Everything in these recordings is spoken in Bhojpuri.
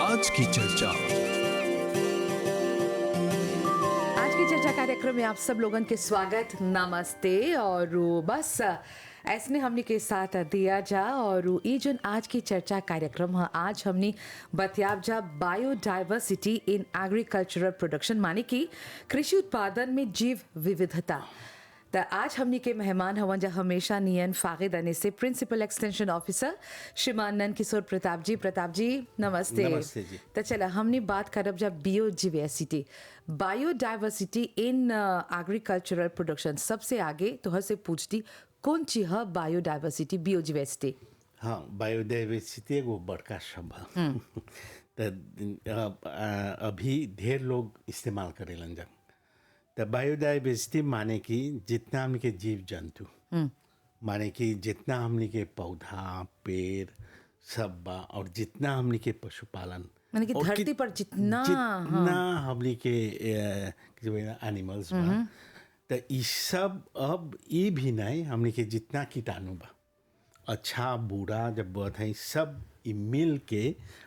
आज की चर्चा। आज की चर्चा कार्यक्रम में आप सब लोगन के स्वागत, नमस्ते। और बस ऐसने हमनी के साथ दिया जा और ई जन आज की चर्चा कार्यक्रम है। आज हमनी बतियाब जा बायोडाइवर्सिटी इन एग्रीकल्चरल प्रोडक्शन, माने कि कृषि उत्पादन में जीव विविधता। तो आज हमनी के मेहमान हवन जा हमेशा नियन फागिद अने से प्रिंसिपल एक्सटेंशन ऑफिसर श्रीमान नंद किशोर प्रताप जी। प्रताप जी नमस्ते। नमस्ते जी। तो चला हमने बात करब जब biodiversity biodiversity in agricultural production. सबसे आगे तो हर से पूछती कौन चीज है बायोडाइवर्सिटी बायोडाइवर्सिटी? हाँ, बायोडाइवर्सिटी एगो बड़का शब्द है। तो अभी ढेर लोग इस्तेमाल करेलन जा। तो बायोडाइवर्सिटी माने कि जितना हमने के जीव जंतु, माने कि जितना हमने के पौधा पेड़ सब बा, और जितना हमने के पशुपालन, माने कि और धरती पर जितना हमने के एनिमल्स बा, तो ई सब अब ई भी नहीं हमने के जितना कीटाणु बा, अच्छा बुरा जब बात है सब ई मिल के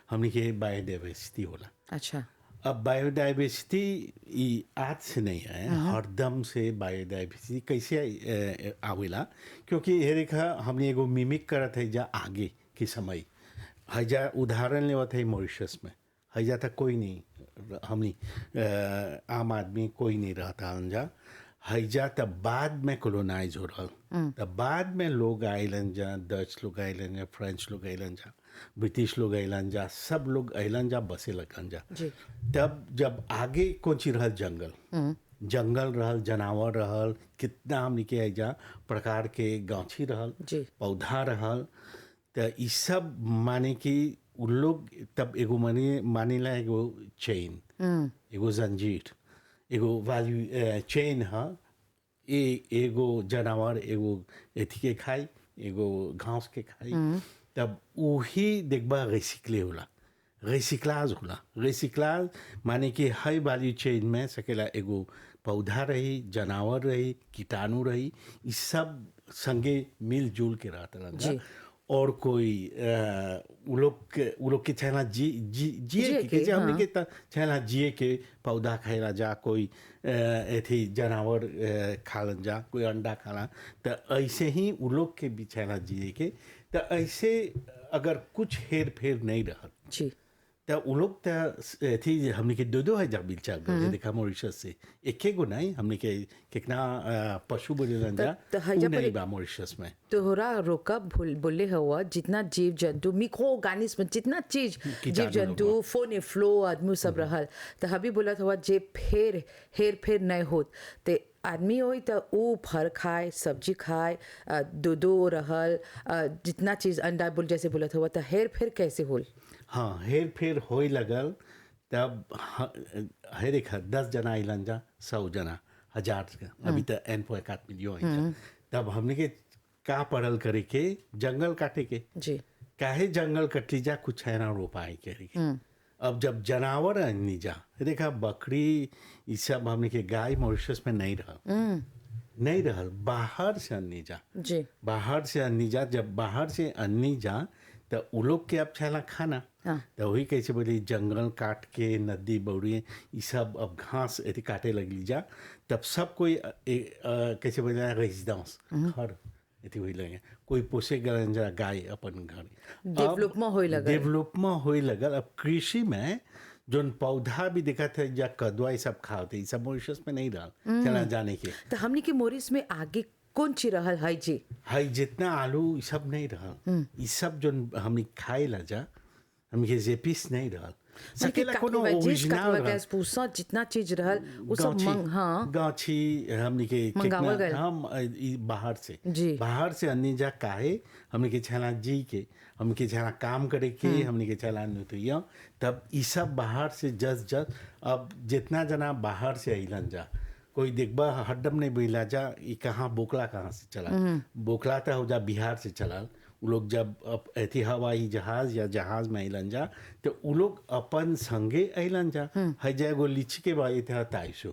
हमने के बायोडाइवर्सिटी होला। अच्छा, अब बायोडाइवर्सिटी ई आज से नहीं है, हरदम से बायोडाइवर्सिटी कैसे आवेला, क्योंकि ये देखा हमने एगो मिमिक करत है जा आगे के समय। हजा उदाहरण लेवत है मॉरिशस में, हजा तक कोई नहीं, हमने आम आदमी कोई नहीं रहता जा। हजा तब बाद में कॉलोनाइज हो रहा, तब बाद में लोग आइलन जा, डच लोग आइलन जा, फ्रेंच लोग आइलन जा, ब्रिटिश लोग आइलन जा, सब लोग आइलन जा, बसे लगन जा। तब जब आगे कौन चीज रहल, जंगल रहल, जानवर रहल, कितना हमने के जा प्रकार के गाछी रहल, पौधा रहल। तो ई सब माने कि उन लोग तब एगो मानेला एगो चेन, एगो जंजीर, एगो वैल्यू चेन है। एगो जानवर एगो एथी के खाई, एगो घास के खाई, तब वही देखबा रिसिकले होला, रिसिक्लाज होला। रिसिक्लाज माने कि हर वैल्यू चेन में सकेला एगो पौधा रही, जानवर रही, कीटाणु रही, ये सब संगे मिलजुल के रहता। और कोई उ लोग के छेना जिए के हमने के छेना जिए के पौधा खाएला जा, कोई ऐसे जानवर खालन जा, कोई अंडा खाला। तो ऐसे ही उ लोग के भी छेना जिए के। तो ऐसे अगर कुछ हेर फेर नहीं रहा तो उ लोग तो थी हमने के दो हजार बिल्चा देखा मॉरिशस से एक गो नहीं, हमने के कितना पशु बोले नहीं बा मॉरिशस में। तोहरा रोका बोले हुआ जितना जीव जंतु मिक्रो ऑर्गेनिज्म, जितना चीज जीव जंतु फोने फ्लो आदमी सब रहल। तो हबी बोला हुआ जे हेर फेर नहीं होत ते आदमी हो तो वो फल खाए, सब्जी खाए, दूधो रहल, जितना चीज अंडा बोल जैसे बोला हुआ। तो हेर फेर कैसे होल? हाँ, हेर फेर होई लगल। तब हेर एक 10 जना आइलन जा, 100 जना, 1000 अभी तो N.1 मिलियन। तब हमने के का पड़ल करे के जंगल काटे के जी, काहे जंगल कटली जा, कुछ है ना रोपाई करे के। अब जब जानवर नहीं जा, देखा बकरी ये सब हमने के गाय मॉरिशस में नहीं रहल, बाहर से अन्नी जा जी, बाहर से अन्नी जा। जब बाहर से अन्नी जा तो उ लोग के अब छेला खाना। तो वही कैसे बोली जंगल काट के नदी बौड़ी ये सब अब घास ऐसे काटे लगली जा। तब सब कोई कैसे बोले रेजिडेंस घर ऐसे हुई लगे, कोई पोसे गलन जा गाय अपन घर, डेवलपमेंट होई लगल। अब कृषि में जोन पौधा भी देखा था जा कदवा ये सब खाते, ये सब मॉरिशस में नहीं रहा चला जाने के। तो हमने के मॉरिशस में आगे कौन ची रहल है जी? हाई जितना आलू ये सब नहीं रहल, ये सब जो हमने खाए ला जा, हमने जेपिस नहीं रहल। सकेला कोनो ओरिजिनल रहल, जितना चीज रहल वो सब गाछी हमने के हम बाहर से अन्नी जा काहे हमने के छला जी के, हमने के छला काम करे के, हमने के छला नुतिया। तब ये सब बाहर से जस अब जितना जना बाहर से अइलन जा, कोई देखबा हड्डम नहीं बोला जा ये कहाँ बोकला कहाँ से चला, बोकला तो हो जा बिहार से चला। उ लोग जब ऐथी हवाई जहाज या जहाज में अलन जा तो उ लोग अपन संगे अलन जा, है जा एगो लीची के बाई था ताइसो।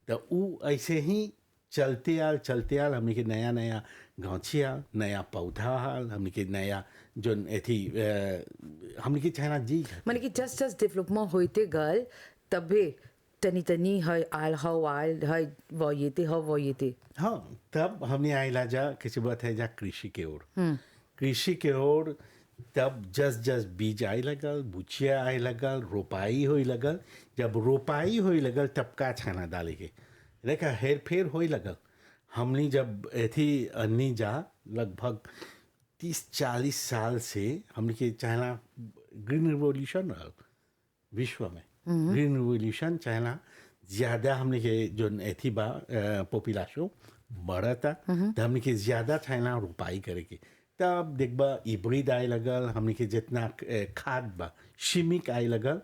तो उ ऐसे ही चलते आल हमने के नया गाछी आल, नया पौधा आल, हमने के नया जोन एथी हमने के चाइना जी माने कि जस्ट जस्ट डेवलपमेंट होते गल तबे तनी तनी है आल हो आल है वो ये थे हाँ तब हमने आइला जा किसी बात है जा कृषि के ओर कृषि के ओर तब जस जस बीज आए लगल बुचिया आए लगल रोपाई होई लगल जब रोपाई होई लगल तब का छाना डाले के देखा हेर फेर होई लगल हमने जब एथी अन्नी जा लगभग 30-40 साल से हमने के चाइना ग्रीन रिवॉल्यूशन रहल विश्व में ग्रीन रिवॉल्यूशन चाइना ज़्यादा हमने के जो एथी बा पॉपुलेशन बढ़ता तो हमने के ज़्यादा चाइना रोपाई करेगी तब देखबा इब्रिड आए लगल हमने के जितना खाद बा शिमिक आए लगल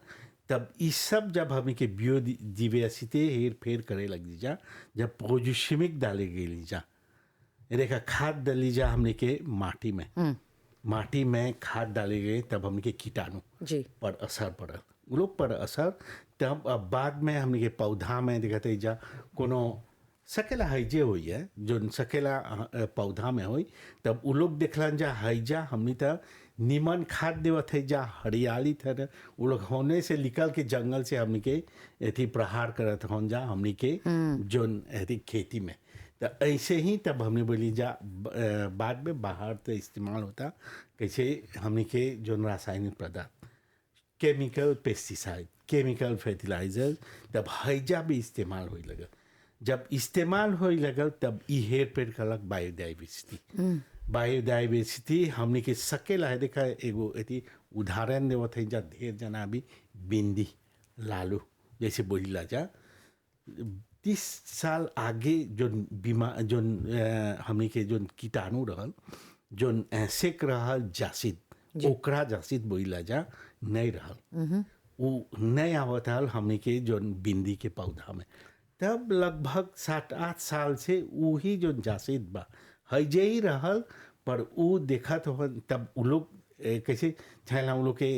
तब ये सब जब हमने के बायोडाइवर्सिटी हेर फेर करे लगी जा जब प्रोजुशिमिक डाले गई जा रेखा खाद डाली जा हमने के माटी में खाद डाले गए तब हमने के कीटाणु जी पर असर पड़ल वो लोग पर असर तब अब बाद में हमने के पौधा में देखते जा कोनो सकेला हैजे हुई है जो सकेला पौधा में हुई तब वो लोग देखलन जा हैजा हमने तो नीमन खाद देवत है जा हरियाली थे वो लोग होने से निकल के जंगल से हमने के एथी प्रहार करत हों जा हमने के जो एथी खेती में तो ऐसे ही तब हमने बोली जा बाद में बाहर तो इस्तेमाल होता कैसे हमने के जो रासायनिक पदार्थ केमिकल पेस्टिसाइड केमिकल फर्टिलाइजर तब हैजा भी इस्तेमाल होने लगा जब इस्तेमाल होने लगा तब ई हेर फेर कलक बायोडाइवर्सिटी हमने के सकेला है देखा एगो एथी उदाहरण देवत है जा ढेर जना भी बिंदी लालू जैसे बोलिला जा 30 साल आगे जो बीमार जो हमने के जो कीटाणु रहल जो सेक रहल जासिद ओकरा जासिद बोलिला जा नहीं रहल वो नहीं आवत हल हमने के जो बिंदी के पौधा में तब लगभग 7-8 साल से वही जो जासिद बा हैजे ही रहल पर वो देखा तो तब वो लोग कैसे छाला वो लोग के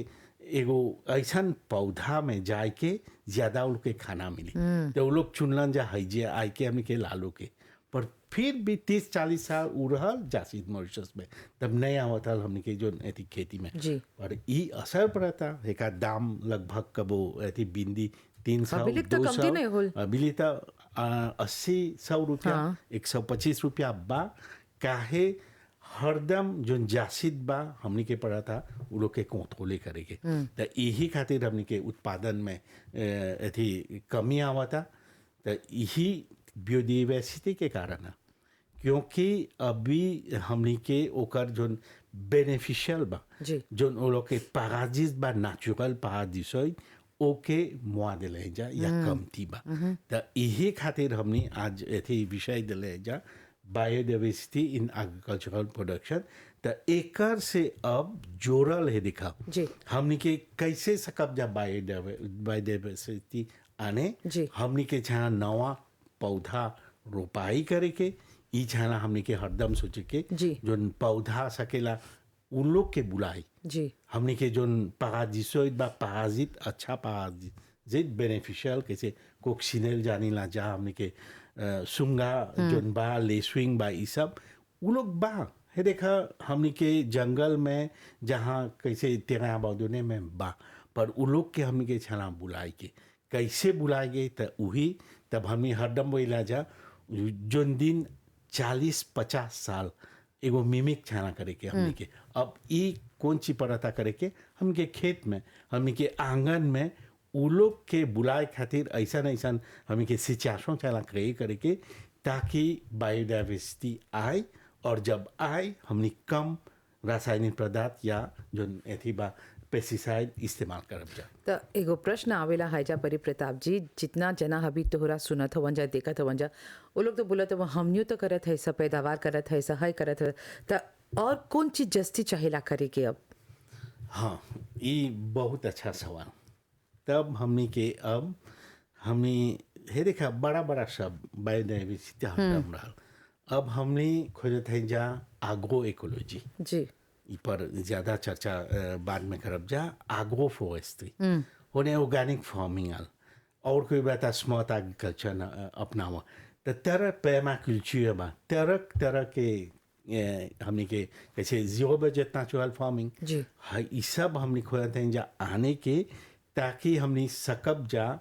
एगो ऐसा पौधा में जाए के ज़्यादा वो लोग के खाना मिली तो वो लोग चुनलन जा हैजे आए के हमने के लालू के पर फिर भी 30-40 साल उ रहल जासिद मॉरिशस में तब नहीं आवत हल हमने के जो ऐसी खेती में जी पर ई असर पड़ता एक दाम लगभग कबो ऐसी बिंदी 300 अभी तो कमती नहीं होल 200 अभी तो 80-100 रुपया 125 रुपया बा काहे हरदम जो जासिद बा हमने के पड़ा था वो लोग के कंट्रोले करेंगे तो यही खातिर हमने के उत्पादन में अथी कमी आवा था तो यही बायोडाइवर्सिटी के कारण है क्योंकि अभी हमने के ओकर जो बेनिफिशियल बा जी जो वो लोग के पाराजिस बा नेचुरल पाराजिसोइड ओके मुआ दिले जा या कमती बा तो यही खातिर हमने आज ऐसे विषय दिले जा बायोडाइवर्सिटी इन एग्रीकल्चरल प्रोडक्शन तो एकर से अब जोड़ल है दिखा जी हमने के कैसे सकब जा बायोडाइवर्सिटी आने जी हमने के छाना नवा पौधा रोपाई करे के ई छाना हमने के हरदम सोचे के जी जो पौधा सकेला उन लोग के बुलाई जी हमने के जो पाराजिसोइड बा पाराजित अच्छा पाराजित बेनिफिशियल कैसे कोक्सिनेल जानी ला जा हमने के सुंगा जोन बा लेस्विंग बा ये सब वो लोग बा है देखा हमने के जंगल में जहाँ कैसे तेरा बौदोने में बा पर वो लोग के हमने के छाना बुलाई के कैसे बुलाएंगे तो वही तब हमें हरदम बोला जा जोन दिन 40-50 साल एगो मिमिक छाना करे के हमने के अब ई कौन सी पड़ता करे के हमके खेत में हमने के आंगन में उ लोग के बुलाए खातिर ऐसा ऐसा हमें के सिचासों चला करे के ताकि बायोडाइवर्सिटी आए और जब आए हमने कम रासायनिक पदार्थ या जो एथी बा पेस्टिसाइड इस्तेमाल करब जा तो एगो प्रश्न आवेला हैजा परी प्रताप जी जितना जना अभी तोहरा सुनत हवन जा देखत हवन जा वो लोग तो बोलत हवन हमनियो तो करत है सब पैदावार करत है सब है करत है तो और कौन चीज जस्ती चाहेला करे के अब हाँ ये बहुत अच्छा सवाल तब हमने के अब हमने हे देखा बड़ा बड़ा सब बायोडाइवर्सिटी हरदम रहल अब हमने खोजत है जा आग्रो इकोलॉजी जी ई पर ज़्यादा चर्चा बाद में करब जा आग्रो फॉरेस्ट्री होने ऑर्गेनिक फार्मिंग आल और कोई बात स्मार्ट एग्रीकल्चर अपनावा तो तरह पैमाकल्चर बा तरह तरह के हमने के कैसे जीरो बजट नेचुरल फार्मिंग जी। हाँ ये सब हमने खोलते हैं जा आने के, ताकि हमने सकब जा,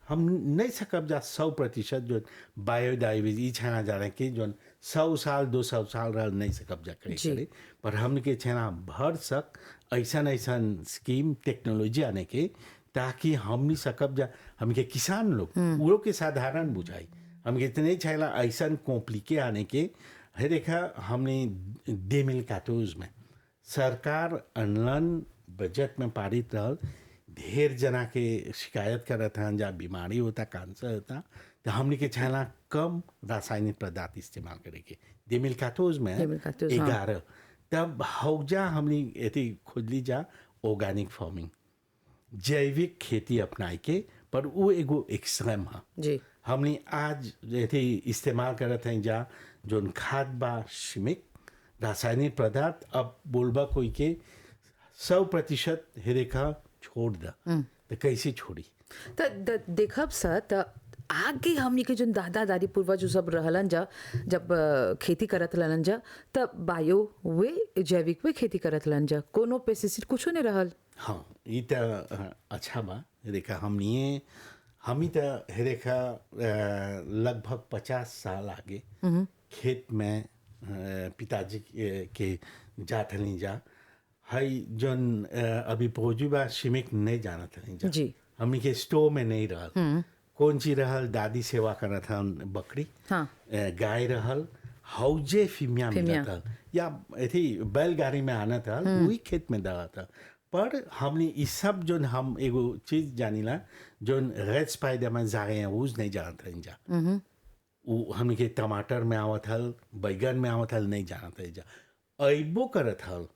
हम नहीं सकब जा 100% जो बायोडाइवर्सिटी छाना जा रहे कि जो 100 साल 200 साल रह नहीं सकब जा करे जी। करे, पर हमने के छाना भर सक ऐसा ऐसा स्कीम टेक्नोलॉजी आने के, ताकि हमने सकब जा हमके किसान लोग वो लोग के साधारण बुझाई, हमके इतने छाला ऐसा कॉम्प्लिके आने के है। देखा हमने 2014 में सरकार अनलन बजट में पारित रहल, ढेर जना के शिकायत करत हन जा बीमारी होता कैंसर होता, तो हमने के छाला कम रासायनिक पदार्थ इस्तेमाल करे के 2014 में 2014 हाँ। 11 तब हौजा हमने एथी खुदली जा ऑर्गेनिक फार्मिंग जैविक खेती अपनाए के, पर वो एगो एक्सट्रीम है। जी। हमने आज एथी इस्तेमाल करत हैं जा जोन खाद बा सीमित रासायनिक पदार्थ, अब बोलबा कोई के 100% हेरेखा छोड़ दा, तो कैसे छोड़ी? देखब सर त आगे हमनी के जो दादा दादी पूर्वज सब रहलन जा, जब खेती करत रहलन जा, तब बायो वे जैविक वे खेती करत रहलन जा, कोनो पेस्टिसाइड कुछो नहीं रहल। हाँ ये तो अच्छा बा। देखा हमी तो हेरेखा लगभग 50 साल आगे खेत में पिताजी के जात हली जा, हई जोन अभी पौजुबा शिमिक नहीं जाना था जा जी। हमनी के स्टोव में नहीं रहल, कौन चीज रहल, दादी सेवा करत हन बकरी हाँ। गाय रहल, हौजे फिमिया मिलत हल या एथी बैलगाड़ी में आना था, वही खेत में दवा था। पर हमने इस सब जो हम एगो चीज जानीला जोन रेड स्पाइडर में जागे हैं उस नहीं जानत हन जा, वो हमने के टमाटर में आवत हल, बैगन में आवत हल नहीं जानत हन जा, अइबो करत हल,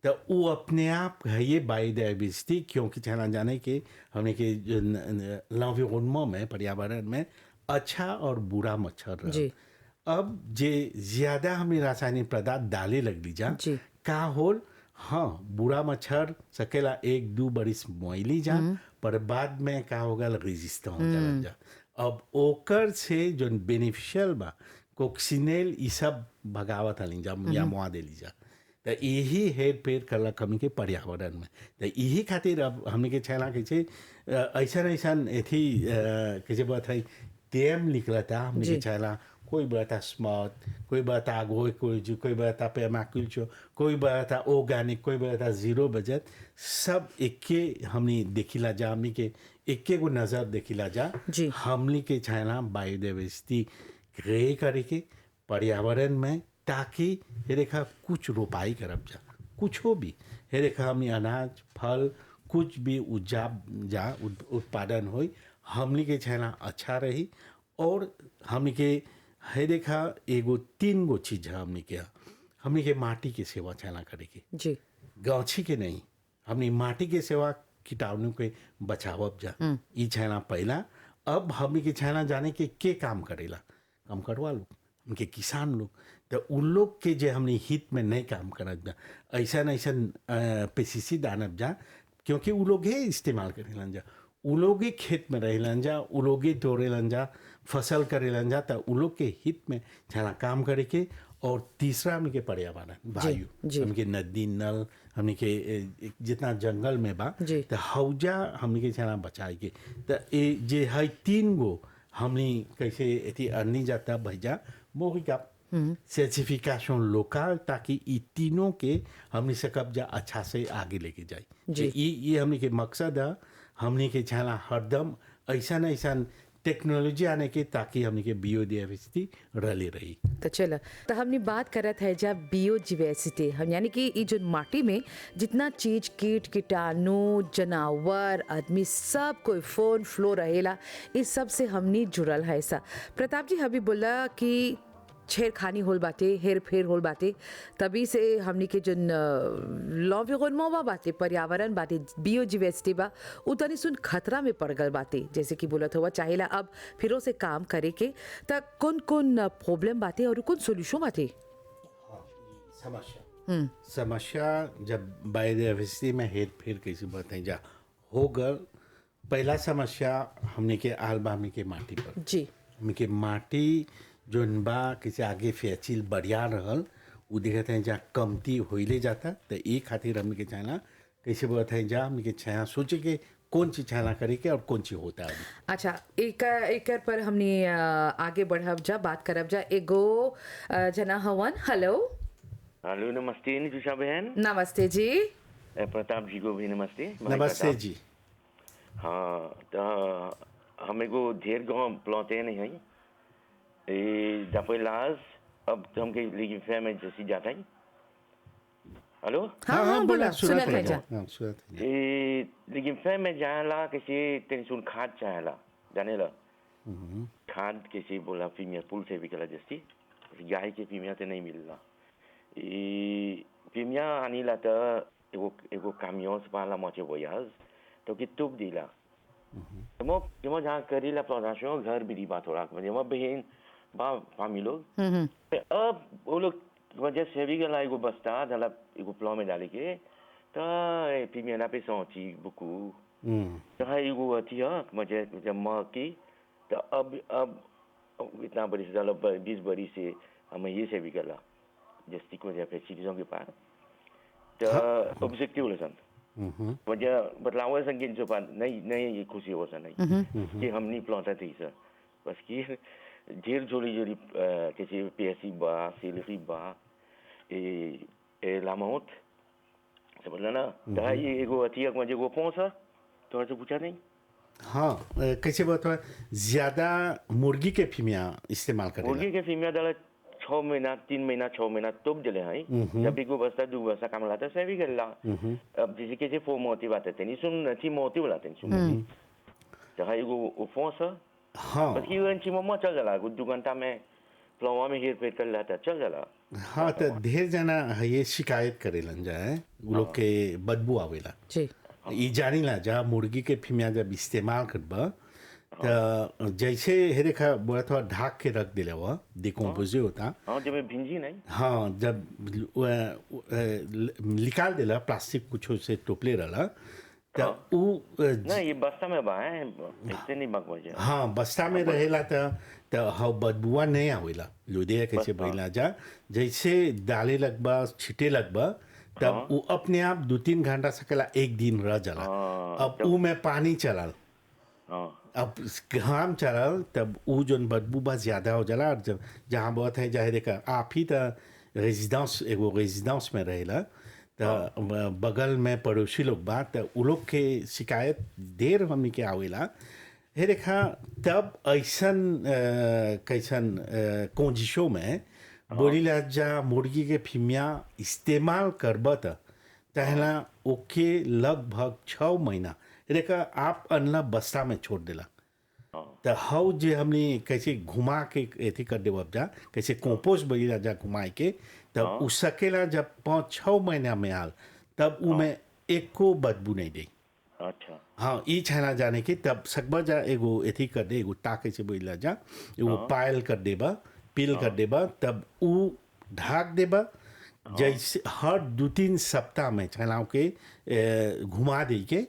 तो वो अपने आप है ये बायोडाइवर्सिटी, क्योंकि छाना जाने के हमने के l'environnement में पर्यावरण में अच्छा और बुरा मच्छर रहा। जी। अब जे ज्यादा हमने रासायनिक पदार्थ डाले लगली जा जी। का होल, हाँ बुरा मच्छर सकेला 1-2 बरिस मोइली जा, पर बाद में का होगा रेजिस्टेंट हो जाला जा। अब ओकर से जो बेनिफिशियल बा कोक्सिनेल ई सब भगावत हली जा या मुआ देली जा, तो यही हेर फेर करलक हमने के पर्यावरण में। तो यही खातिर अब हमने के छला कैसे ऐसा ऐसा एथी कैसे बात है टेम निकला था हमने के छला, कोई बता स्मार्ट, कोई बता एग्रोइकोलॉजी, कोई बता पर्माकल्चर, कोई बता ऑर्गेनिक, कोई बता जीरो बजट, सब एके हमने देखिला जा, हमने के एके को नज़र देखिला जा। जी। हमने के छला बायोडाइवर्सिटी ग्रे करे के पर्यावरण में, ताकि हे रेखा कुछ रोपाई करब जा, कुछ हो भी हे रेखा हमने अनाज फल कुछ भी उत्पादन हो, हमने के छला अच्छा रही। और हमने के है देखा एगो 3 गो चीज है हमने के माटी के सेवा छला करे के जी। गाछी के नहीं, हमने माटी के सेवा कीटाणु के बचावब जा, ई छला पहला। अब हमने के छला जाने के काम करेला, काम करवा लोग उनके किसान लोग, तो उन लोग के जे हमने हित में नहीं काम करत जा, ऐसा ऐसा पेस्टिसाइड आनब जा, क्योंकि वो लोग ही इस्तेमाल करेलन जा, उ लोग ही खेत में रहेलन जा, उ लोग ही तोड़ेलन जा, फसल करेलन जा, तो उ लोग के हित में छाना काम करे के। और तीसरा हमने के पर्यावरण वायु, हमने के नदी नल, हमने के जितना जंगल में बा, तो हौजा हमने के छाना बचाए के। तो ये जे है 3 गो हमने कैसे एथी अर्नी जाता भैया मोही का सर्टिफिकेशन लोकल, ताकि ये तीनों के हमने से कब्जा अच्छा से आगे लेके जाए। ये हमने के मकसद है, हमने के छाना हरदम ऐसा ऐसा टेक्नोलॉजी आने के, ताकि हमने के बायोडाइवर्सिटी रली रही। तो चला, तो हमने बात करत है जब बायोडाइवर्सिटी, हम यानी कि ये जो माटी में जितना चीज कीट कीटाणु जानवर आदमी सब कोई फोन फ्लो रहेला, इस सब से हमने जुड़ल है। ऐसा प्रताप जी अभी बोला कि छेड़खानी होल बाटे, हेर फेर होल बाटे, तभी से हमनी के जो l'environnement बाटे, पर्यावरण बाटे, बायोडाइवर्सिटी बा, उतनी सुन खतरा में पड़ गल बाटे। जैसे कि बोलत हुआ चाहेला अब फिरों से काम करे के, त कौन कौन प्रॉब्लम बाटे और कौन सोल्यूशन बाटे? समस्या जब बायोडाइवर्सिटी में हेर फेर कैसे बताई जा हो गल, पहला समस्या हमने के आलबा में के माटी पर जी, हमने के माटी जोन बा किसी आगे फैचिल बढ़िया रहल, वो देखते हैं जहाँ कमती होइले जाता तो एक खातिर हमने के चाहना कैसे बोलते हैं जहाँ हमने के चाह सोचे के कौन चीज चाहना करे के और कौन चीज होता है अभी। अच्छा, एकर पर हमने आगे बढ़ब जा, बात करब जा। एगो जना हवन। हेलो, हेलो नमस्ते निशा बहन। नमस्ते जी। प्रताप जी को भी नमस्ते। भाई नमस्ते प्रताप। जी। हाँ तो हम एगो ढेर गाँव प्लॉटे नहीं है ये दपलाज अब तो हमके लेकिन फैम में जैसी जाता है। हेलो हाँ हाँ, बोला, सुनत है जा। हाँ सुनत है। ये लेकिन फैम में जाएला कैसे टेंशन खाद चाहेला जाने ला खाद कैसे बोला फीमिया पुल से भी कला जैसी गाय के फीमिया तो नहीं मिलला ये फीमिया आनी ला तो एगो एगो कामियों से पाला मचे बोयाज तो कि तुप दिला जब जहाँ करी ला प्लांटेशन घर भी बात हो रहा है जब बहन बा फामी लोग अब वो लोग वजह से भी गला एगो बस्ता डाला एगो प्लाव में डाले के तो फीमिया ना पे सोची बुकू तो है एगो अथी है मुझे जब माँ की तो अब इतना बड़ी से डाला 20 बड़ी से हमें ये से भी गला जस्ती को जब चीजों के पास तो ऑब्जेक्टिव लेसन वजह बदलाव संगीन जो पान नहीं नहीं ये खुशी हो सा नहीं कि हम नहीं प्लांटा थी सर बस कि ढेर जोड़ी जोड़ी किसी पीएससी बा सिलरी बा ए लामोट समझ ला ना तो ये एगो अथी है मुझे वो पहुंचा तो ऐसे पूछा नहीं। हाँ कैसे बात है ज्यादा मुर्गी के फीमिया इस्तेमाल करें मुर्गी के फीमिया डाला 6 महीना 3 महीना 6 महीना तुप दिले हैं जब भी को बस्ता दो बस्ता काम लाता है भी कर ला अब जैसे कैसे फो मोती बात है नहीं सुन थी मोती बोला थे सुन तो है वो पहुंचा हाँ बस ये अंची मम्मा चल जाला कुछ 2 घंटा में प्लावा में हेर फेर कर लाता चल जाला। हाँ तो ढेर जना ये शिकायत करेलन जाए वो लोग के बदबू आवेला जी। ई जानी ला जहाँ मुर्गी के फीमिया जब इस्तेमाल करबा तो जैसे हेरे खा बोला थोड़ा ढाक के रख दिले हुआ डिकम्पोज होता हाँ जब भिंजी नहीं हाँ जब निकाल दिला प्लास्टिक कुछ से टोपले रहा तो उ ना ये बस्ता में बा है इससे नहीं बाग बजे हाँ बस्ता में रहेला तो हाँ बदबुआ नहीं आवेला लुधिया कैसे बहिला जा जैसे डाले लगबा छिटे लगबा तब वो अपने आप 2-3 घंटा सकेला एक दिन रह जाला अब उ में पानी चलल अब घाम चलल तब उ जोन बदबू बस ज्यादा हो जाला और जब जहाँ बहुत है जाहिर देखा आप ही तो रेजिडेंस एगो रेजिडेंस में रहेला तो बगल में पड़ोसी लोग बा तो उ लोग के शिकायत देर हमनी के आवेला हे देखा तब ऐसन कैसन कोजिशो में बोलीला जा मुर्गी के फीमिया इस्तेमाल करब तहला ओके लगभग 6 महीना देखा आप अनला बस्ता में छोड़ देला तो हाउ जे हमने कैसे घुमा के एथी कर देव जा कैसे कंपोस्ट बोलीला जा घुमाए के तब उ सकेला जब 5-6 महीना में आल तब उ में एको बदबू नहीं दे। अच्छा हाँ ई छाना जाने की तब सकबा जा एगो एथी कर दे एगो टाके से बोला जा एगो पायल कर देबा पील कर देबा तब उ ढाक देबा जैसे हर 2-3 सप्ताह में छलाव के घुमा दे के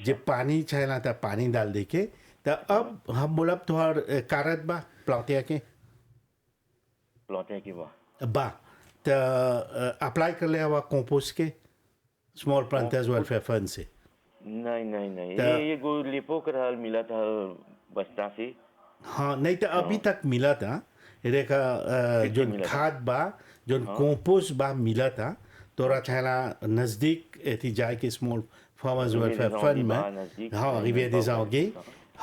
जब पानी छला तब पानी डाल दे के तो अब हम बोलब तोहर कारत बा प्लॉटिया के बा तो अप्लाई कर ले हवा कंपोस्ट के स्मॉल प्लांटर्स वेलफेयर फंड से नहीं ये गो लिपो कर मिला था बस्ता से हाँ नहीं तो अभी तक मिला था रेखा जो खाद बा जो कंपोस्ट बा मिला था तोरा छाला नजदीक एथी जाए के स्मॉल फार्मर्स वेलफेयर फंड में हाँ रिवियर दे जाओगे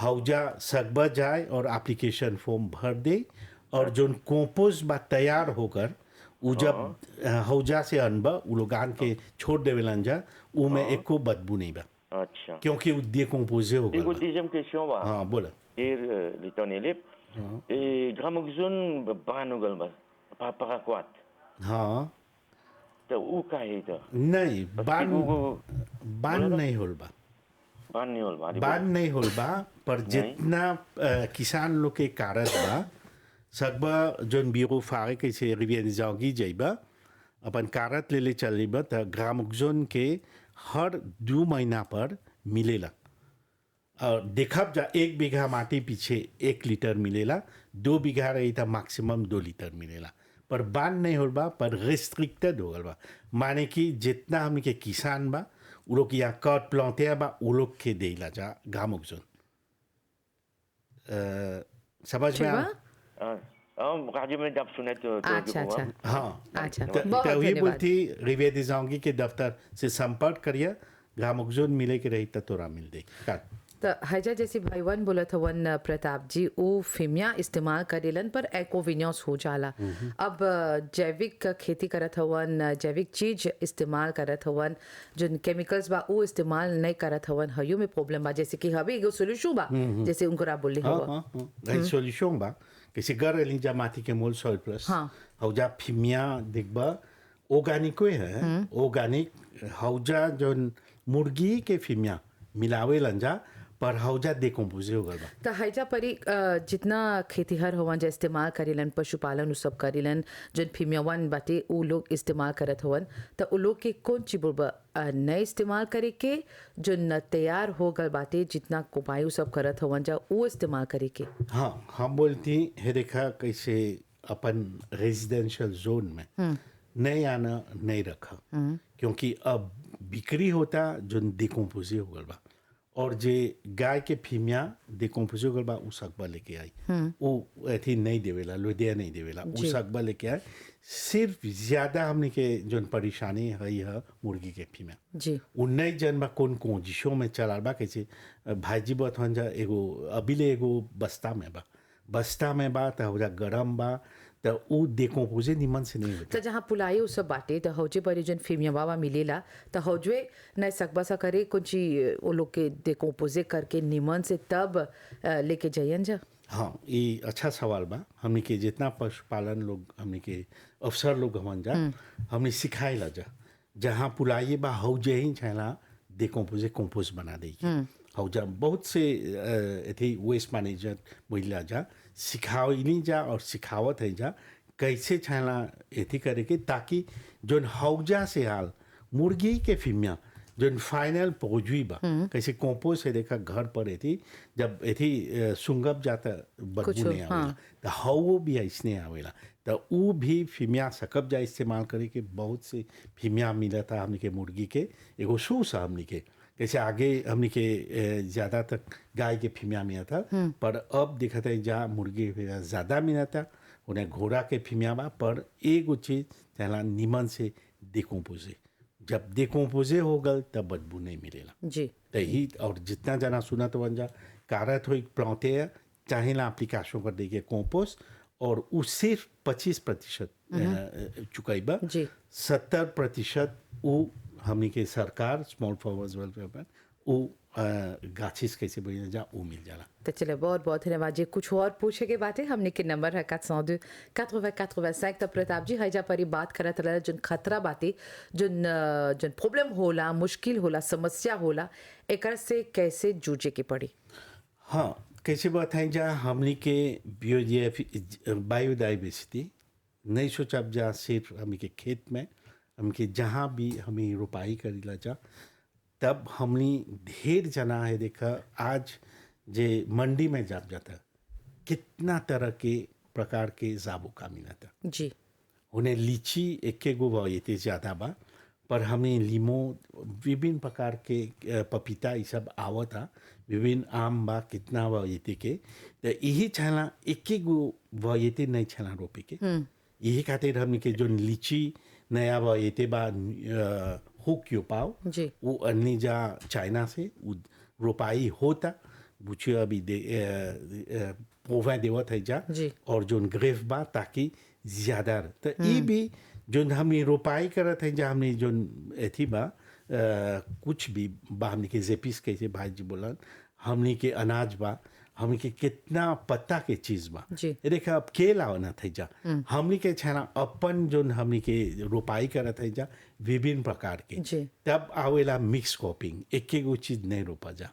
हौजा सकबा जाए और एप्लीकेशन फॉर्म भर दे और जो कंपोस्ट बा तैयार होकर उ जब हौजा से अनबा उ लोग आन के छोड़ देवेलन जा उ में एको बदबू नहीं बा अच्छा क्योंकि उ डिकम्पोज हो एगो गया। डिजम क्वेश्चन बा हाँ बोला लिटन एलिप ए ग्रामोक्सोन बानो गल बस पापा क्वात हाँ तो उ काहे तो नहीं बान नहीं होल बा बान नहीं होल बा बान नहीं होल बा पर जितना किसान लोग के कारत बा सकबा जोन बीरो फारे कैसे रिवियर जाओगी जाइबा अपन कारत ले ले चलीबा तो ग्रामोक्सोन के हर 2 महीना पर मिलेला और देखब जा 1 बीघा माटी पीछे 1 लीटर मिलेला 2 बीघा रही तो मैक्सिमम 2 लीटर मिलेला पर बान नहीं हो बा पर रिस्ट्रिक्टेड हो गल बा। माने कि जितना हमनी के किसान बा उ लोग यहाँ कट प्लांटे बा उ लोग के देला जा गामुक जोन समझ में ठीक आ बा। राजू में जब सुने तो अच्छा अच्छा हाँ अच्छा तो बहुत वही धन्यवाद। बोलती रिवेदी जाऊंगी के दफ्तर से संपर्क करिए गामुक जोन मिले के रही तो तोरा मिल दे का तो हजा जैसे भाईवन बोलत हवन प्रताप जी वो फिमिया इस्तेमाल करेलन पर एकोविनियस हो जाला। अब जैविक खेती करत हवन जैविक चीज इस्तेमाल करत हवन जो केमिकल्स बा वो इस्तेमाल नहीं करत हवन हयो में प्रॉब्लम बा जैसे कि हवे एगो सोल्यूशन बा जैसे उनको आप बोले हाँ हवा। हाँ हाँ रही सोल्यूशन बा किसी घर रही जा माटी के मोल सॉइल प्लस हाँ। हौजा फिमिया देखबा ऑर्गेनिक है ऑर्गेनिक हौजा जो मुर्गी के फिमिया मिलावे लंजा पर हौजा डिकम्पोज हो गल बा। तो हैजा परी जितना खेतीहर हवन जो इस्तेमाल करेलन पशुपालन उ सब करेलन जन फिमियावन बाटे उ लोग इस्तेमाल करत हवन तो उ लोग के कौन चीज बोलबा नहीं इस्तेमाल करे के जो न तैयार हो गल बाटे जितना कोपाई उ सब करत हवन जा वो इस्तेमाल करे के। हाँ हम बोलती है देखा कैसे अपन रेजिडेंशियल जोन में नहीं आना नहीं रखा क्योंकि अब बिक्री होता जो डिकम्पोज हो गल बा और जे गाय के फीमिया डिकम्पोज हो गल बा उ सकबा लेके आई वो अथी नहीं देवेला लोदिया नहीं देवेला उ सकबा लेके आई सिर्फ ज्यादा हमने के जो परेशानी है मुर्गी के फीमिया जी उ नहीं जन बा कौन कोजिशों में चलाल बा कैसे भाईजी बत जा एगो अबिले एगो बस्ता में बा तो हो गरम बा तो उ डिकम्पोजे निमन से नहीं होता। तो जहाँ पुलाई उ सब बाटे तो हौजे परी जन फिमिया बाबा मिलेला तो हौजे नहीं सकबा सा करे कुछ वो लोग के डिकम्पोजे करके निमन से तब लेके जाइयन जा। हाँ ये अच्छा सवाल बा हमने के जितना पशुपालन लोग हमने के अफसर लोग हमन जा हमने सिखाए ला जा जहाँ पुलाई बा हौजे ही छला डिकम्पोजे कंपोस्ट बना दे हौजा बहुत से अथी वेस्ट मैनेजर महिला जा सिखावली जा और सिखावत है जा कैसे छाला एथी करे के ताकि जोन हौजा से हाल मुर्गी के फिमिया जोन फाइनल पहुँचवी बा कैसे कंपोस्ट है देखा घर पर एथी जब एथी सुंगब जाता बदबू नहीं आवेला तो हौ भी ऐसने आवेला तो उ भी फिमिया सकब जा इस्तेमाल करे के बहुत से फिमिया मिला था हमने के मुर्गी के एगो सूस हमने के कैसे आगे हमने के ज़्यादा तक गाय के फीमिया मिला था पर अब देखा था जहाँ मुर्गी ज़्यादा मिला था उन्हें घोड़ा के फीमिया बा पर एगो चीज़ चला निमन से डिकम्पोजे जब डिकम्पोजे हो गल तब बदबू नहीं मिलेला जी तो ही और जितना जना सुना तो बन जा कारत हो प्लांटे चाहे ना एप्लीकेशन कर देंगे कंपोस्ट और उ सिर्फ 25% चुकाईबा 70% वो हमने के सरकार स्मॉल फार्मर्स वेलफेयर वो गाछिस कैसे बन जा वो मिल जाला। तो चले बहुत बहुत धन्यवाद जी। कुछ और पूछे के बातें हमने के नंबर है 402 80 85। तो प्रताप जी हैजा परी बात करत रहा जो खतरा बातें जो प्रॉब्लम होला मुश्किल होला समस्या होला एक से कैसे जूझे के पड़ी। हाँ कैसे बताएं जा हमने के बायोडाइवर्सिटी नहीं सोचा जा सिर्फ हमने के खेत में हमके जहाँ भी हमें रोपाई करीला जा तब हमने ढेर जना है देखा आज जे मंडी में जाप जाता कितना तरह के प्रकार के जाबुका मिला था जी उन्हें लीची एक गो वायते ज़्यादा बा पर हमें लीमो विभिन्न प्रकार के पपीता ये सब आवा था विभिन्न आम बा कितना वायते के तो यही छला एक गो वायते नहीं छला रोपे के यही खातिर हमने के जो लीची नया वायते बा हुक यो पाओ वो अन्य जा चाइना से रोपाई होता बुझे अभी पोवा देवत है जा और जो ग्रेफ बा ताकि ज़्यादा तो ये भी जो हमने रोपाई करत है जा हमने जो एथी बा कुछ भी बा हमने के जेपिस कैसे भाई जी बोलन हमने के अनाज बा हमने के कितना पत्ता के चीज़ बा देखा अब केला होना था जा हमने के छाना अपन जो हमने के रोपाई करत है जा विभिन्न प्रकार के तब आवेला मिक्स क्रॉपिंग एक एक चीज़ नहीं रोपा जा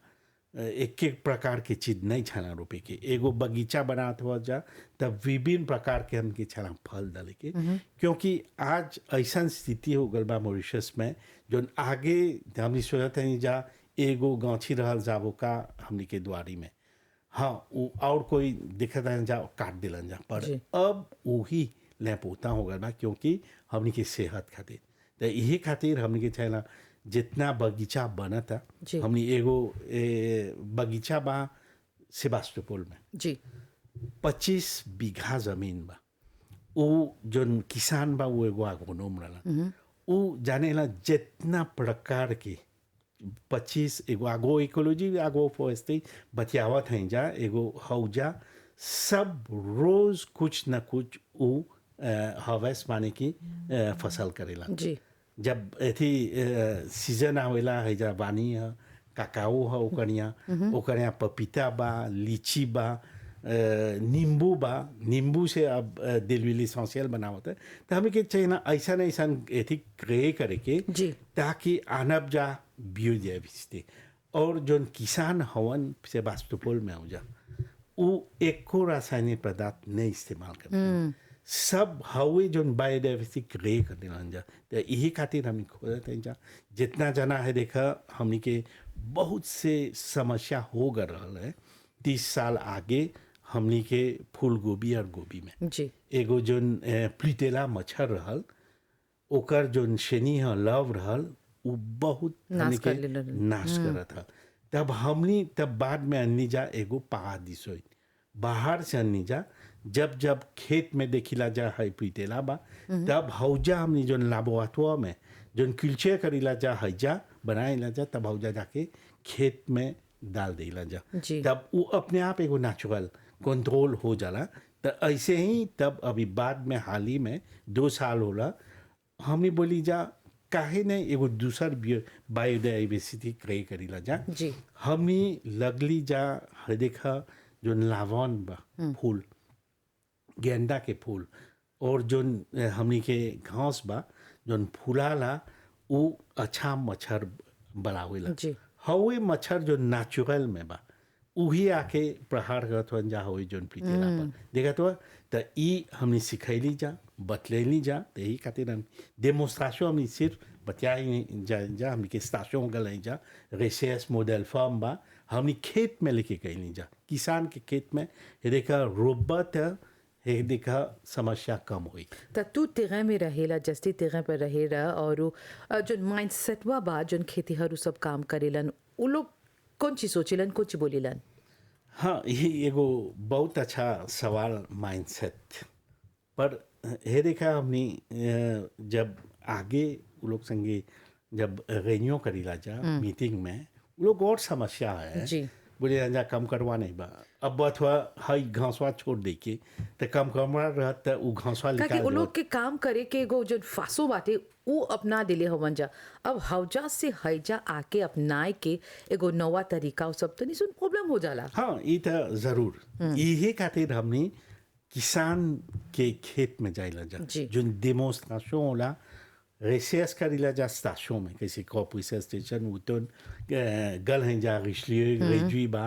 एक एक प्रकार के चीज़ नहीं छाना रोपे के एगो बगीचा बनाते हुआ जा तब विभिन्न प्रकार के हमके छाना फल डाले के क्योंकि आज ऐसा स्थिति हो गल बा मॉरिशस में जो आगे हमने सोचत है जा एगो गाँची रहल जाबो का हमने के द्वारी में हाँ वो और कोई दिखता है जा काट दिलन जा पर अब वही लैपोता हो गल बा क्योंकि हमनी के सेहत खातिर। तो यही खातिर हमनी के चाहेला जितना बगीचा बनता जी। हमनी एगो बगीचा बा सेबास्टोपोल में जी 25 बीघा जमीन बा। वो जोन किसान बा वो एगो एग्रोनोम रहला, वो जानेला जितना प्रकार के 25 एगो आगो इकोलॉजी आगो फॉरेस्ट्री बतियावत हैं जा एगो हौजा सब रोज कुछ न कुछ वो हार्वेस्ट माने की फसल करेला। जी जब एथी सीजन आवेला है जा बानी है काकाओ है ओकरिया पपीता बा लीची बा नींबू बा। नींबू से अब दिलविल इसेंशियल बनावत है तो हमें के चाहिए ना ऐसा न ऐसा एथी क्रिएट करे के जी। ताकि आनब जा बियोडाइवर्सिटी और जोन किसान हवन से बास्तुपोल में हो जा वो एको रासायनिक पदार्थ नहीं इस्तेमाल करते सब हवे जोन बायोडाइवर्सिटी क्रिएट कर देना जा। तो यही खातिर हम खोजते हैं जा जितना जना है देखा हमनी के बहुत से समस्या हो गल रहा है 30 साल आगे हमनी के फूल गोभी और गोभी में जी एगो जोन प्लीटेला मच्छर रहल ओकर जोन शेनी है लव रहल वो बहुत हमनी के नाश करत था। तब हमनी तब बाद में अन्नी जा एगो पादिसोई बाहर से अन्नी जा जब खेत में देखिला जा है प्लीटेला बा तब हौजा हमनी जोन लाबोरेटरी में जोन कल्चर करीला जा हैजा बनाएला जा तब हौजा जाके खेत में डाल देला जा जी। तब वो अपने आप एगो नेचुरल कंट्रोल हो जाला। तो ऐसे ही तब अभी बाद में हाल ही में 2 साल होला हमने बोली जा काहे ने एगो दूसर बायोडाइवर्सिटी क्रिएट करीला जा जी हमनी लगली जा है देखा जो लावन बा फूल गेंदा के फूल और जोन हमनी के घास बा जोन फूलाला वो अच्छा मच्छर बनावेला जी हवे मच्छर जो नेचुरल में बा उही आके प्रहार करत हन जा होई जोन प्रीतेला पर देखा तो ई हमने सिखैली जा बतलैली जा तो यही खातिर हम डेमोन्स्ट्रेशन हमने सिर्फ बतियाई जा हमने के स्टेशन गल जा रिसर्च मॉडल फार्म बा हमने खेत में लेके कैली जा किसान के खेत में देखा रोबोट है देखा समस्या कम हुई। त तू तेरे में रहेला जस्ती तेरे पर रहेला और जो माइंडसेट वा बा जोन खेतीहर सब काम करेलन उ लोग कौन चीज सोचेलन कौन चीज बोलेलन। हाँ ये एगो बहुत अच्छा सवाल माइंडसेट पर हे देखा हमने जब आगे वो लोग संगे जब रेन्यू करीला जा मीटिंग में वो लोग और समस्या है जी बोले जा कम करवा नहीं बा अब अथवा हई घासवा छोड़ दे के तो कम करवा रहा तो वो घासवा ताकि निकाल वो लोग के काम करे के एगो जो फासो बाटे वो अपना दिले हवन जा। अब हौजा से हैजा आके अपनाए के एगो नवा तरीका वो सब तो नहीं सुन प्रॉब्लम हो जाला। हाँ ये तो जरूर यही खातिर हमने किसान के खेत में जाइला जा जी। जो डेमोन्स्ट्रेशन होला रिसर्च करीला जा स्टेशन में कैसे क्रॉप रिसर्च स्टेशन उतन गल हैं जा रिशलियो रेजुई बा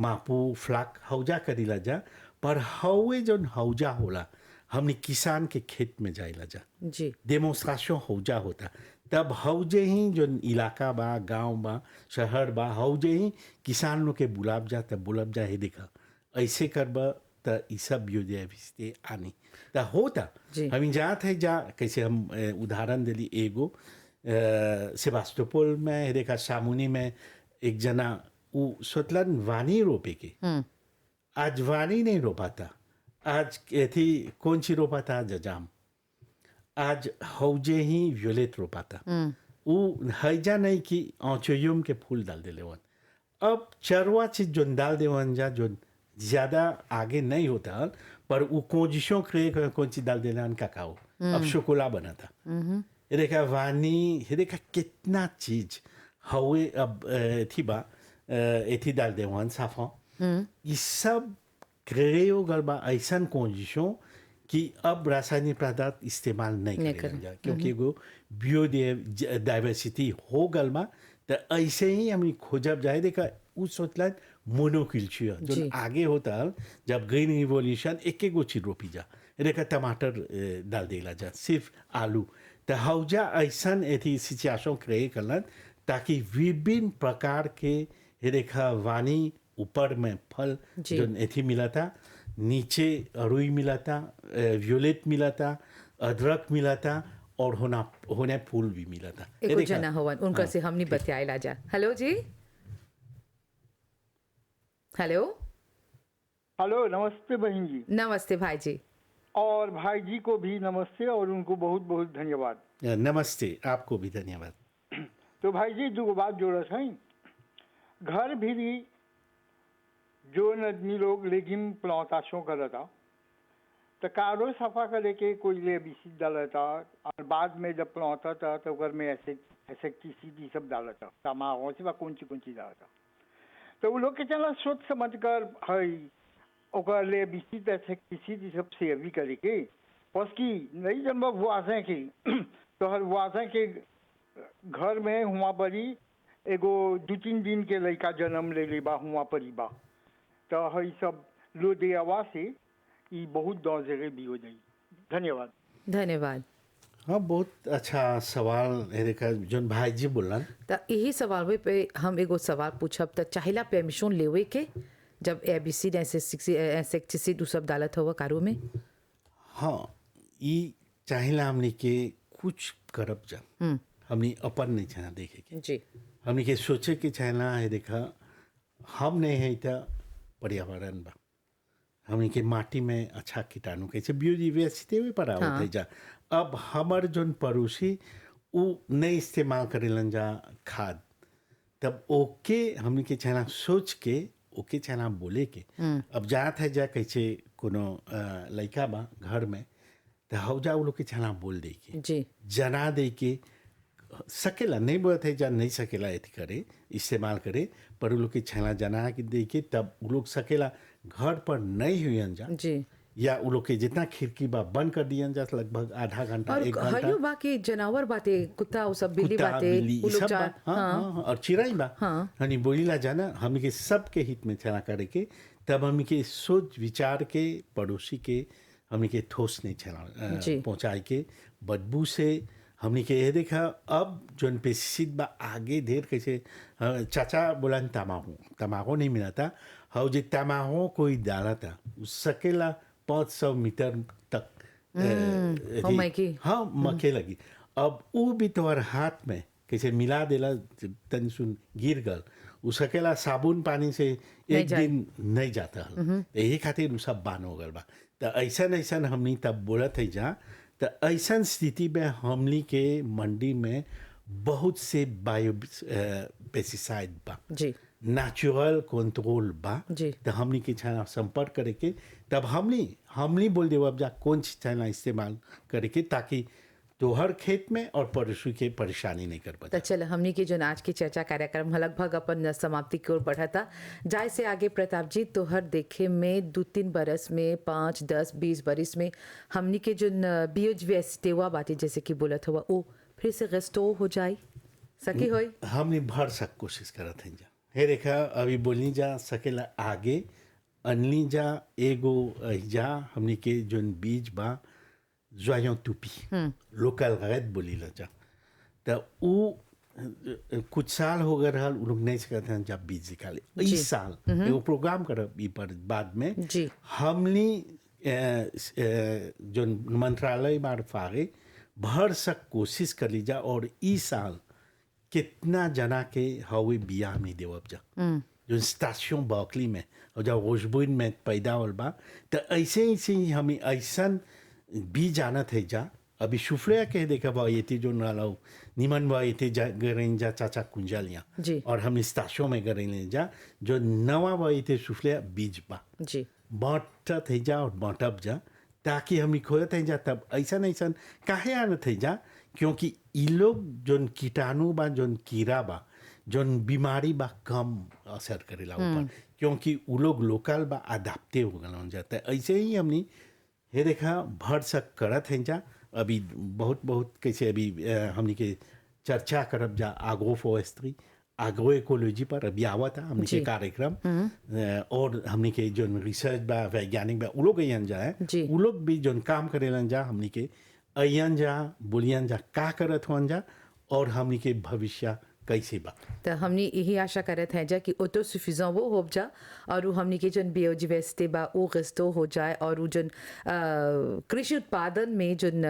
मापू फ्लाक हौजा करीला जा पर हवे जोन हौजा होला हमने किसान के खेत में जाइला जा जी डेमोन्स्ट्रेशन हौजा होता तब हौजे ही जो इलाका बा गांव बा शहर बा हौजे ही किसान लोग के बुलाब जा तब बुलाब जा हे देखा ऐसे करबा तो ई सब बियोडाइवर्सिटी आनी तो होता जी। हम जात है जा कैसे हम उदाहरण दिली एगो सेबास्टोपोल में हे देखा सामुनी में एक जना वो सोतलन वानी रोपे के आज वानी नहीं रोपाता आज थी कौन सी रोपाता जजाम आज हौजे ही व्योलेट रोपाता वो हैजा नहीं कि औचोयुम के फूल डाल दे वन अब चरवा चीज जो डाल दे वन जा जो ज्यादा आगे नहीं होता पर वो कोजिशों क्रिए कौन सी डाल देना काकाओ अब शोकोला बना था ये देखा वानी ये देखा कितना चीज हवे अब थी बा एथी डाल दे वन साफा ये सब क्रियो गलबा ऐसा कोजिशों कि अब रासायनिक पदार्थ इस्तेमाल नहीं करें जा क्योंकि वो बायोडाइवर्सिटी हो गलबा तो ऐसे ही हम खोजब जाए देखा उस सोचला मोनोकल्चर जो आगे होता जब ग्रीन रिवोल्यूशन एक एक चीज रोपी जा देखा टमाटर डाल देला जा सिर्फ आलू तो हौजा ऐसा एथी सिचुएशन क्रिएट करना ताकि विभिन्न प्रकार के देखा वानी ऊपर में फल जो एथी मिला था नीचे रुई मिला था, वियोलेट मिला था, अदरक मिला था और होने फूल भी मिला था। ये एको देखा? जना हवन उनका से हमनी बतियाइला जा। हेलो जी, हेलो, हेलो, नमस्ते बहन जी। नमस्ते भाई जी। और भाई जी को भी नमस्ते और उनको बहुत बहुत धन्यवाद। नमस्ते, आपको भी धन्यवाद। तो भाई जी दो बात जोड़त है, घर भी जो आदमी लोग लेकिन प्लांटाशों करता तो कारो सफा करे के कोई ले बीसी डालता और बाद में जब प्लांटा था तो घर में ऐसे ऐसे किसी सब डालता तमाहो से कौन सी डालता तो वो लोग के चला सोच समझ कर है ओकर ले बीसी ऐसे किसी सब सेवी करे के बस की नहीं जब बुआसे की तो हर बुआसे के घर में हुआ परी एगो 2-3 दिन के लड़का जन्म ले लेबा हुआ परी बा तो है सब लो दे आवाज से ये बहुत दौरे भी हो जाए। धन्यवाद। धन्यवाद। हाँ, बहुत अच्छा सवाल है। देखा जोन भाई जी बोलन तो यही सवाल पे हम एगो सवाल पूछब तो चाहिला परमिशन लेवे के जब एबीसी इंसेक्टिसाइड उ सब डालत हुआ कारो में। हाँ, ये चाहिला हमने के कुछ करब जा हमने अपन नहीं चाहना देखे के जी हमने के सोचे के चाहना है। देखा हम नहीं है तो पर्यावरण बा हमने के माटी में अच्छा कीटाणु कैसे बायोडाइवर्सिटी में पर आवत है जा। अब हमार जोन पड़ोसी वो नहीं इस्तेमाल करेलन जा खाद, तब ओके हमने के चाहना सोच के ओके चाहना बोले के अब जात है जा कैसे कोनो लड़का बा घर में तो हो जा वो लोग के चाहना बोल दे के जी जना दे के सकेला नहीं बोलते है जा नहीं सकेला एथी करे इस्तेमाल करे पर वो लोग के छाना जना के दे के तब वो लोग सकेला घर पर नहीं हुई जा जी या वो लोग के जितना खिड़की बा बंद कर दियन जा लगभग आधा घंटा और 1 घंटा। हयो बाकी जानवर बाते कुत्ता उ सब बिल्ली कुत्ता, बाते बिल्ली, उ ई लोग सब जा बा। हाँ, हाँ, और चिड़ै बा हाँ। हनी बोलीला जाना हमनी के सबके हित में छना करे के तब हमनी के सोच विचार के पड़ोसी के हमनी के ठोस नहीं छना जी। पहुंचाए के बदबू से हमनी के ये देखा अब जोन पेस्टिसाइड बा आगे ढेर कैसे चाचा बोलन तमाकू नहीं मिला था हाउ जे तमाकू कोई डाला था उस सकेला 500 मीटर तक हो मैकी। हाँ मके लगी। अब वो भी तोहर हाथ में कैसे मिला देला तन सुन गिर गल उ सकेला साबुन पानी से एक दिन नहीं जाता हल यही खातिर उ सब बान हो गल बा। तो ऐसा हमनी तब बोलत है जा तो ऐसा स्थिति में हमनी के मंडी में बहुत से बायो पेस्टिसाइड बा जी नेचुरल कंट्रोल बा जी। तो हमनी के छाना संपर्क करे के तब हमनी बोल देव अब जा कौन सी छाना इस्तेमाल करे के ताकि तोहर खेत में और पड़ोसी के परेशानी नहीं कर तो पाता। चल हमनी की जो आज की चर्चा कार्यक्रम लगभग अपन समाप्ति की ओर बढ़ा था जाय से आगे प्रताप जी तोहर देखे में 2-3 बरस में 5, 10, 20 बरिस में हमनी के जो बायोडाइवर्सिटी हुआ बातें जैसे कि बोलत हुआ वो फिर से रेस्टोर हो जाए सकी होई हमने भर सक कोशिश करत हैं जा हे रेखा अभी बोलनी जा सकेला आगे अनली जा एगो जा हमनी के जोन बीज बा जोयों टूपी लोकल गैत बोली ला जा तो वो कुछ साल हो गए रहल उ लोग नहीं सकते हैं जब बीज निकाले इस साल एगो प्रोग्राम करब ई पर बाद में जी। हमनी जो मंत्रालय मार्फागे भर सक कोशिश कर ली जा और ई साल कितना जना के हवे बिया में देवब जा जो स्टेशन बर्कली में और जब रोजबुइन में पैदा होल बा तो ऐसे ही हमें ऐसा भी जानत है जा अभी सुफले के देखा बा ये जो नालो निमन बा ये जा गरें जा चाचा कुंजलिया जी। और हम स्टेशन में गरें जा जो नवा बा ये सुफले बीज बा जी बांटत है जा और बांटब जा ताकि हम खोजत है जा तब ऐसा काहे आनत है जा क्योंकि ई लोग जोन कीटाणु बा जोन कीड़ा बा जोन बीमारी बा कम असर करेला ऊपर क्योंकि उ लोग लोकल बा अडाप्टे हो गल जाता है। ऐसे ही हमनी हे देखा भर सक करत हैं जा अभी बहुत कैसे अभी हमनी के चर्चा करब जा आग्रो फॉरेस्ट्री आग्रो इकोलॉजी पर अभी आवा था हमनी के कार्यक्रम और हमनी के जो रिसर्च बा वैज्ञानिक बा उ लोग अयन जाए जी। उ लोग भी जोन काम करेलन जा हमनी के अयन जा बोलियन जा का करत होन जा और हमनी के भविष्य कैसे बा। तो हमने यही आशा करत हैं जा कि ऑटो सुफिजन वो हो जा और हमने के जन बायोडाइवर्सिटी बा वो रिस्टोर हो जाए और वो जन कृषि उत्पादन में जन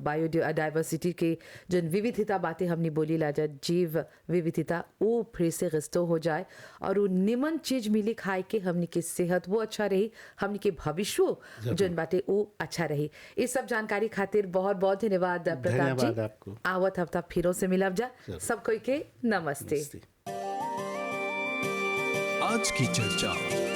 बायोडाइवर्सिटी के जन विविधता बातें हमने बोली ला जा जीव विविधता वो फिर से रिस्टोर हो जाए और वो निमन चीज मिली खाए के हमने के सेहत वो अच्छा रही, हमने के भविष्य जन बातें वो अच्छा रही। इस सब जानकारी खातिर बहुत बहुत धन्यवाद प्रताप धन्यवाद जी। आपको। आवत हफ्ता फिरों से मिलब जा। सब कोई के नमस्ते। नमस्ते। आज की चर्चा।